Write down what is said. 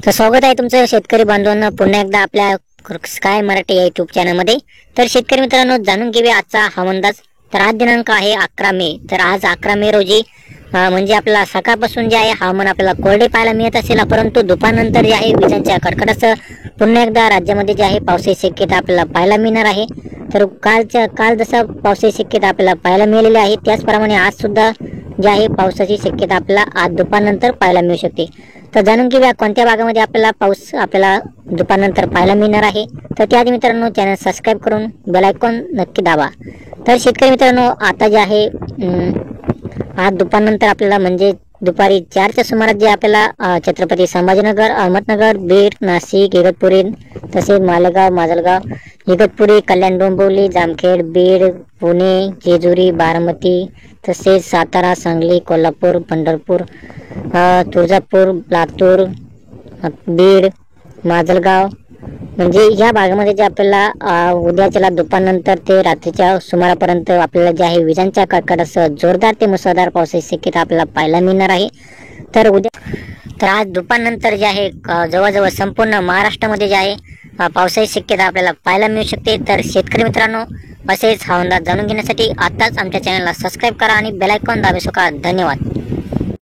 तर स्वागत आहे तुमचं शेतकरी बांधवांना पुन्हा एकदा आपल्या स्काय मराठी या युट्यूब चॅनलमध्ये। तर शेतकरी मित्रांनो, जाणून घेऊया आजचा हवामान अंदाज। तर आज दिनांक आहे 11 मे। तर आज 11 मे रोजी म्हणजे आपल्याला सकाळपासून जे आहे हवामान आपल्याला कोरडे पाहायला मिळत असेल, परंतु दुपारनंतर जे आहे विजांच्या कडकडासह पुन्हा एकदा राज्यामध्ये जे आहे पावसाची शक्यता आपल्याला पाहायला मिळणार आहे। तर काल जसा पावसाची शक्यता आपल्याला पाहायला मिळालेली आहे, त्याचप्रमाणे आज सुद्धा जे आहे पावसाची शक्यता आपल्याला आज दुपारनंतर पाहायला मिळू शकते। तर जाणून घेऊया कोणत्या भागामध्ये आपल्याला पाऊस आपल्याला दुपारनंतर पाहायला मिळणार आहे। तर त्याआधी मित्रांनो, चॅनल सबस्क्राईब करून बेल आयकॉन नक्की दाबा। तर शेतकरी मित्रांनो, आता जे आहे आज दुपारनंतर आपल्याला म्हणजे दुपारी 4च्या सुमारास जे आपल्याला छत्रपती संभाजीनगर, अहमदनगर, बीड, नाशिक, इगतपुरी, तसेच मालेगाव, माजलगाव, इगतपुरी, कल्याण, डोंबिवली, जामखेड, बीड, पुणे, जेजुरी, बारामती, तसेच सातारा, सांगली, कोल्हापूर, पंढरपूर, तुळजापूर, लातूर, बीड, माजलगाव म्हणजे या भागामध्ये जे आपल्याला उद्याच्या दुपारनंतर ते रात्रीच्या सुमारापर्यंत आपल्याला जे आहे विजांच्या कडकडासह जोरदार ते मुसळधार पावसाची शक्यता आपल्याला पाहायला मिळणार आहे। तर आज दुपारनंतर जे आहे जवळजवळ संपूर्ण महाराष्ट्रामध्ये जे आहे पावसाची शक्यता आपल्याला पाहायला मिळू शकते। तर शेतकरी मित्रांनो, असेच हवामान अंदाज जाणून घेण्यासाठी आताच आमच्या चॅनलला सबस्क्राईब करा आणि बेल आयकॉन दाबू शकता। धन्यवाद।